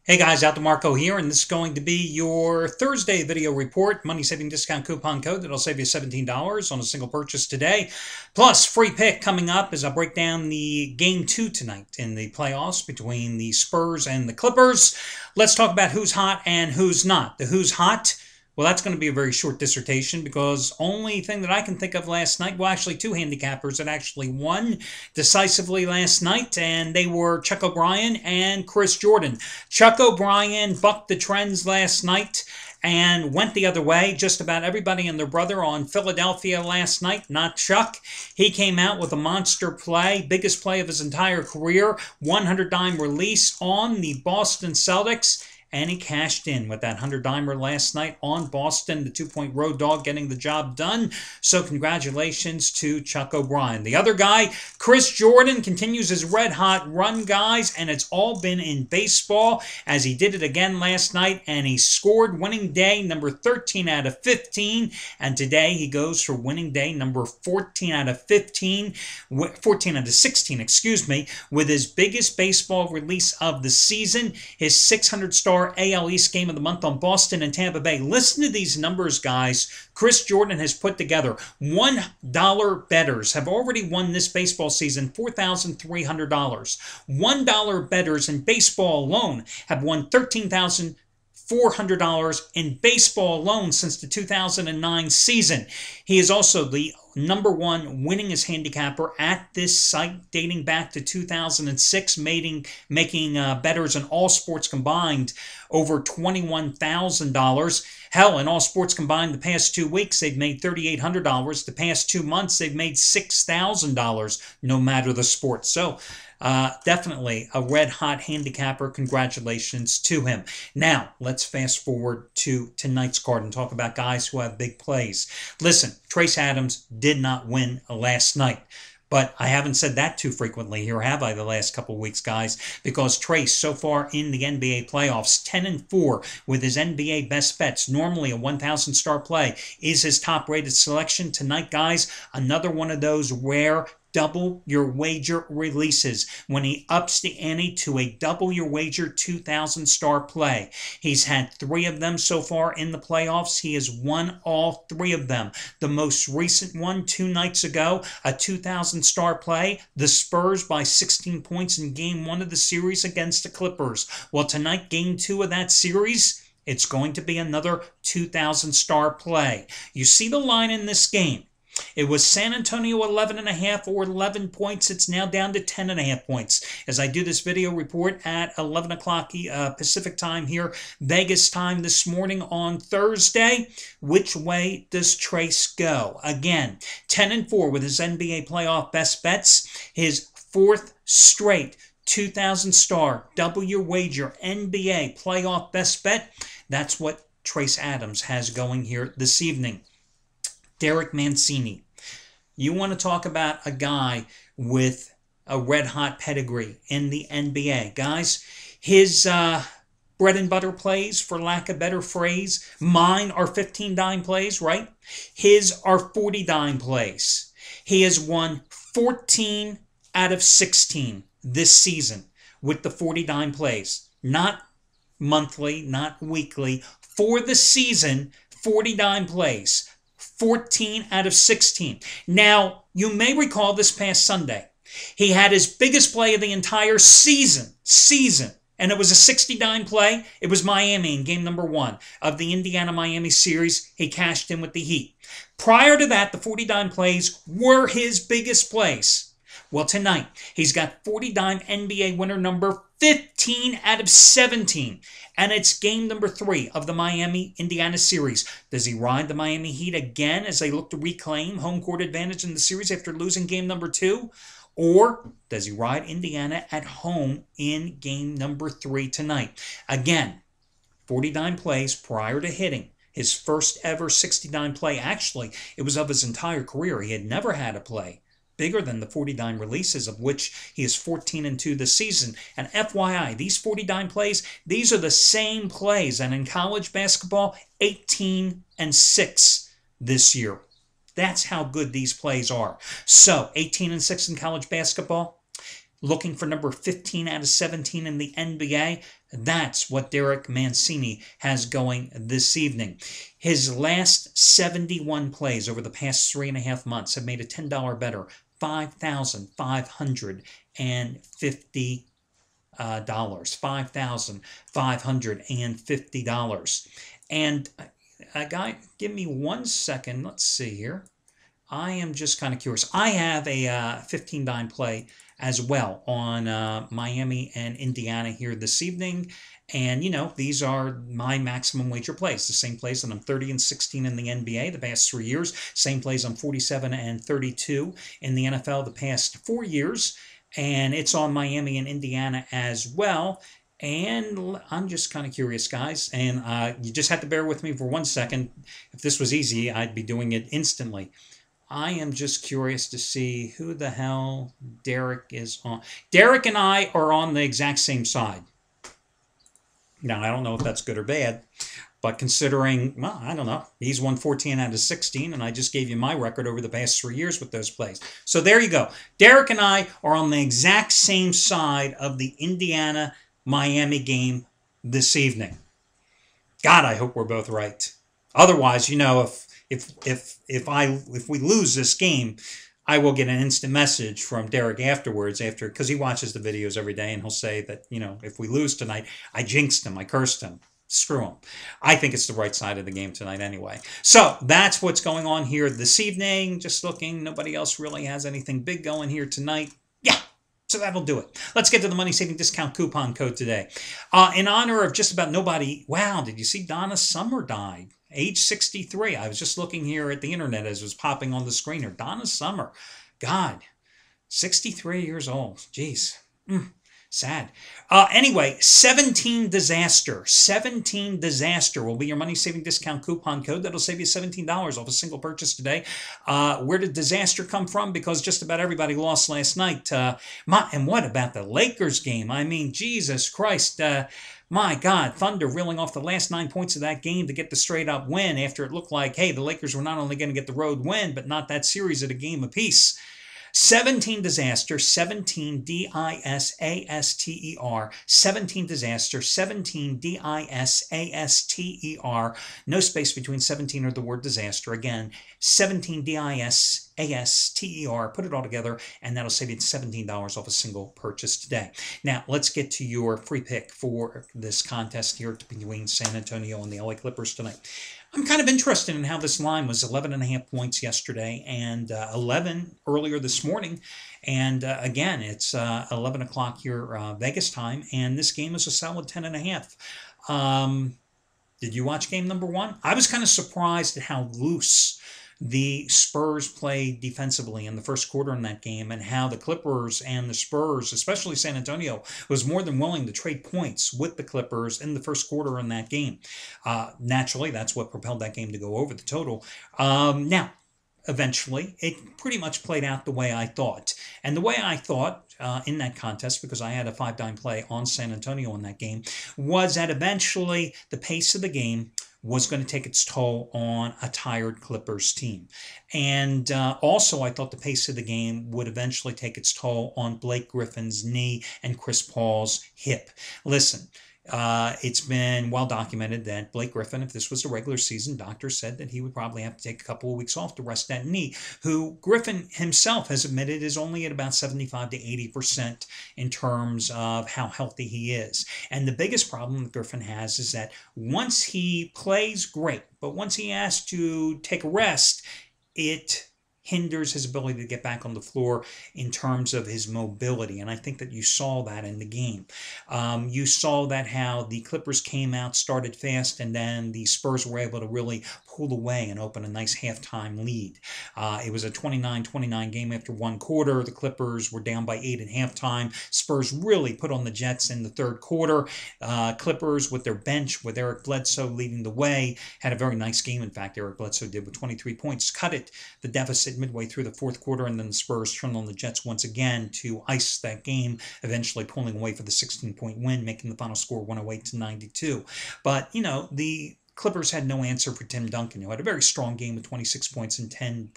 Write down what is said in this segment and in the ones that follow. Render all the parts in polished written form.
Hey guys, Out Marco here, and this is going to be your Thursday video report. Money saving discount coupon code that'll save you $17 on a single purchase today. Plus, free pick coming up as I break down the game 2 tonight in the playoffs between the Spurs and the Clippers. Let's talk about who's hot and who's not. The who's hot, well, that's going to be a very short dissertation because only thing that I can think of last night, well, actually two handicappers that actually won decisively last night, and they were Chuck O'Brien and Chris Jordan. Chuck O'Brien bucked the trends last night and went the other way. Just about everybody and their brother on Philadelphia last night, not Chuck. He came out with a monster play, biggest play of his entire career, 100-dime release on the Boston Celtics. And he cashed in with that 100-dimer last night on Boston, the 2-point road dog getting the job done. So congratulations to Chuck O'Brien. The other guy, Chris Jordan, continues his red-hot run, guys, and it's all been in baseball as he did it again last night, and he scored winning day number 13 out of 15, and today he goes for winning day number 14 out of 16, with his biggest baseball release of the season, his 600-star AL East game of the month on Boston and Tampa Bay. Listen to these numbers, guys. Chris Jordan has put together $1 bettors have already won this baseball season $4,300. $1 bettors in baseball alone have won $13,400 in baseball alone since the 2009 season. He is also the number one winningest handicapper at this site dating back to 2006, making bettors in all sports combined over $21,000. Hell, in all sports combined the past 2 weeks, they've made $3,800. The past 2 months, they've made $6,000, no matter the sport. So, definitely a red-hot handicapper. Congratulations to him. Now, let's fast forward to tonight's card and talk about guys who have big plays. Listen, Trace Adams did not win last night. But I haven't said that too frequently here, have I, the last couple of weeks, guys? Because Trace, so far in the NBA playoffs, 10-4 with his NBA best bets. Normally a 1,000-star play is his top-rated selection. Tonight, guys, another one of those rare double your wager releases when he ups the ante to a double your wager 2,000-star play. He's had 3 of them so far in the playoffs. He has won all 3 of them. The most recent one 2 nights ago, a 2,000-star play, the Spurs by 16 points in game 1 of the series against the Clippers. Well, tonight, game 2 of that series, it's going to be another 2,000-star play. You see the line in this game. It was San Antonio 11.5 or 11 points. It's now down to 10.5 points. As I do this video report at 11 o'clock Pacific time here, Vegas time this morning on Thursday, which way does Trace go? Again, 10-4 with his NBA playoff best bets. His 4th straight 2,000-star double your wager NBA playoff best bet. That's what Trace Adams has going here this evening. Derek Mancini. You want to talk about a guy with a red-hot pedigree in the NBA. Guys, his bread and butter plays, for lack of a better phrase, mine are 15-dime plays, right? His are 40-dime plays. He has won 14 out of 16 this season with the 40-dime plays. Not monthly, not weekly. For the season, 40-dime plays. 14 out of 16. Now, you may recall this past Sunday, he had his biggest play of the entire season, and it was a 60-dime play. It was Miami in game number 1 of the Indiana-Miami series. He cashed in with the Heat. Prior to that, the 40-dime plays were his biggest plays. Well, tonight, he's got 40-dime NBA winner number 15 out of 17. And it's game number 3 of the Miami-Indiana series. Does he ride the Miami Heat again as they look to reclaim home court advantage in the series after losing game number 2? Or does he ride Indiana at home in game number 3 tonight? Again, 40-dime plays prior to hitting his first ever 60-dime play. Actually, it was of his entire career. He had never had a play bigger than the 40-dime releases, of which he is 14-2 this season. And FYI, these 40-dime plays, these are the same plays, and in college basketball, 18-6 this year. That's how good these plays are. So, 18-6 in college basketball, looking for number 15 out of 17 in the NBA. That's what Derek Mancini has going this evening. His last 71 plays over the past 3.5 months have made a $10 better, $5,550. $5,550. And guy, give me 1 second. Let's see here. I am just kind of curious. I have a 15 dime play as well on Miami and Indiana here this evening. And, you know, these are my maximum wager plays. The same plays that I'm 30-16 in the NBA the past 3 years. Same plays I'm 47-32 in the NFL the past 4 years. And it's on Miami and Indiana as well. And I'm just kind of curious, guys. And you just have to bear with me for 1 second. If this was easy, I'd be doing it instantly. I am just curious to see who the hell Derek is on. Derek and I are on the exact same side. Now, I don't know if that's good or bad, but considering, well, I don't know. He's won 14 out of 16, and I just gave you my record over the past 3 years with those plays. So there you go. Derek and I are on the exact same side of the Indiana-Miami game this evening. God, I hope we're both right. Otherwise, you know, if we lose this game, I will get an instant message from Derek afterwards, because he watches the videos every day, and he'll say that, you know, if we lose tonight, I jinxed him, I cursed him. Screw him. I think it's the right side of the game tonight anyway. So that's what's going on here this evening. Just looking, nobody else really has anything big going here tonight. Yeah. So that'll do it. Let's get to the money saving discount coupon code today. In honor of just about nobody. Wow, did you see Donna Summer died? Age 63. I was just looking here at the internet as it was popping on the screen here. Donna Summer. God, 63 years old. Jeez. Sad. Anyway, 17 Disaster. 17 Disaster will be your money-saving discount coupon code. That'll save you $17 off a single purchase today. Where did disaster come from? Because just about everybody lost last night. And what about the Lakers game? I mean, Jesus Christ. My God, Thunder reeling off the last 9 points of that game to get the straight-up win after it looked like, hey, the Lakers were not only going to get the road win, but not that series at a game apiece. 17 Disaster, 17 D-I-S-A-S-T-E-R, 17 Disaster, 17 D-I-S-A-S-T-E-R, no space between 17 or the word disaster. Again, 17 D-I-S-A-S-T-E-R, put it all together, and that'll save you $17 off a single purchase today. Now, let's get to your free pick for this contest here between San Antonio and the LA Clippers tonight. I'm kind of interested in how this line was 11.5 points yesterday and 11 earlier this morning. And again, it's 11 o'clock here Vegas time, and this game is a solid 10.5. Did you watch game number 1? I was kind of surprised at how loose the Spurs played defensively in the first quarter in that game, and how the Clippers and the Spurs, especially San Antonio, was more than willing to trade points with the Clippers in the first quarter in that game. Naturally, that's what propelled that game to go over the total. Now, eventually, it pretty much played out the way I thought. And the way I thought in that contest, because I had a 5-dime play on San Antonio in that game, was that eventually the pace of the game was going to take its toll on a tired Clippers team. And also, I thought the pace of the game would eventually take its toll on Blake Griffin's knee and Chris Paul's hip. Listen, it's been well documented that Blake Griffin, if this was the regular season, doctors said that he would probably have to take a couple of weeks off to rest that knee, who Griffin himself has admitted is only at about 75 to 80% in terms of how healthy he is. And the biggest problem that Griffin has is that once he plays, great, but once he has to take a rest, it hinders his ability to get back on the floor in terms of his mobility. And I think that you saw that in the game. You saw that how the Clippers came out, started fast, and then the Spurs were able to really pull away and open a nice halftime lead. It was a 29-29 game after one quarter. The Clippers were down by 8 at halftime. Spurs really put on the Jets in the third quarter. Clippers with their bench, with Eric Bledsoe leading the way, had a very nice game. In fact, Eric Bledsoe did with 23 points, cut it, the deficit midway through the fourth quarter, and then the Spurs turned on the Jets once again to ice that game, eventually pulling away for the 16-point win, making the final score 108-92. But, you know, the Clippers had no answer for Tim Duncan, who had a very strong game with 26 points and 10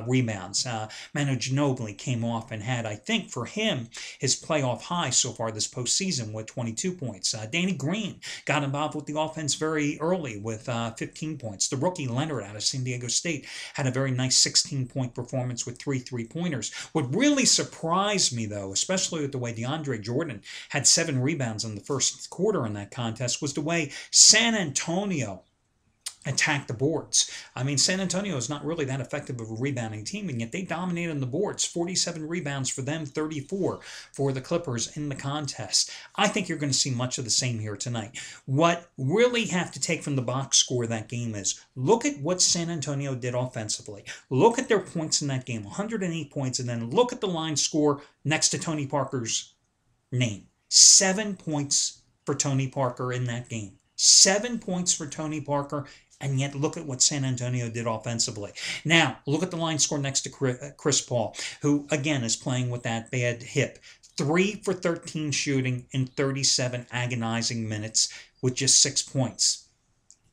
rebounds. Manu Ginobili came off and had, I think, for him, his playoff high so far this postseason with 22 points. Danny Green got involved with the offense very early with 15 points. The rookie Leonard out of San Diego State had a very nice 16-point performance with 3 3-pointers. What really surprised me, though, especially with the way DeAndre Jordan had 7 rebounds in the first quarter in that contest, was the way San Antonio attack the boards. I mean, San Antonio is not really that effective of a rebounding team, and yet they dominated on the boards. 47 rebounds for them, 34 for the Clippers in the contest. I think you're going to see much of the same here tonight. What really have to take from the box score of that game is look at what San Antonio did offensively. Look at their points in that game, 108 points, and then look at the line score next to Tony Parker's name. 7 points for Tony Parker in that game. 7 points for Tony Parker. And yet, look at what San Antonio did offensively. Now, look at the line score next to Chris Paul, who, again, is playing with that bad hip. 3 for 13 shooting in 37 agonizing minutes with just 6 points.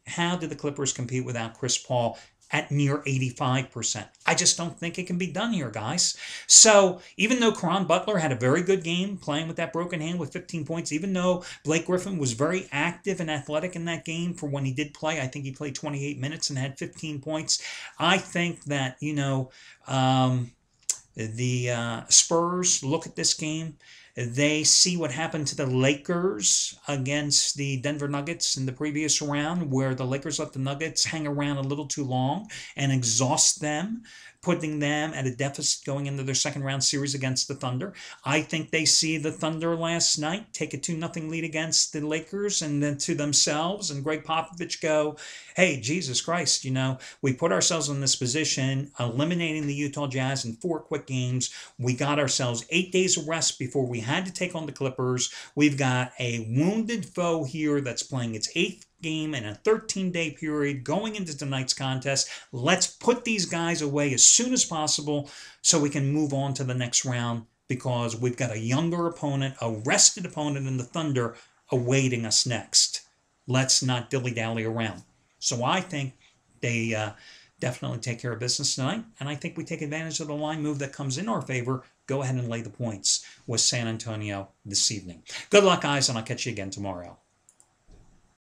How did the Clippers compete without Chris Paul at near 85%? I just don't think it can be done here, guys. So even though Caron Butler had a very good game playing with that broken hand with 15 points, even though Blake Griffin was very active and athletic in that game for when he did play, I think he played 28 minutes and had 15 points. I think that, the Spurs look at this game. They see what happened to the Lakers against the Denver Nuggets in the previous round, where the Lakers let the Nuggets hang around a little too long and exhaust them, putting them at a deficit going into their second round series against the Thunder. I think they see the Thunder last night take a 2-0 lead against the Lakers and then to themselves and Greg Popovich go, hey, Jesus Christ, we put ourselves in this position, eliminating the Utah Jazz in 4 quick games. We got ourselves 8 days of rest before we had to take on the Clippers. We've got a wounded foe here that's playing its 8th game in a 13-day period going into tonight's contest. Let's put these guys away as soon as possible so we can move on to the next round, because we've got a younger opponent, a rested opponent in the Thunder awaiting us next. Let's not dilly-dally around. So I think they definitely take care of business tonight, and I think we take advantage of the line move that comes in our favor. Go ahead and lay the points with San Antonio this evening. Good luck, guys, and I'll catch you again tomorrow.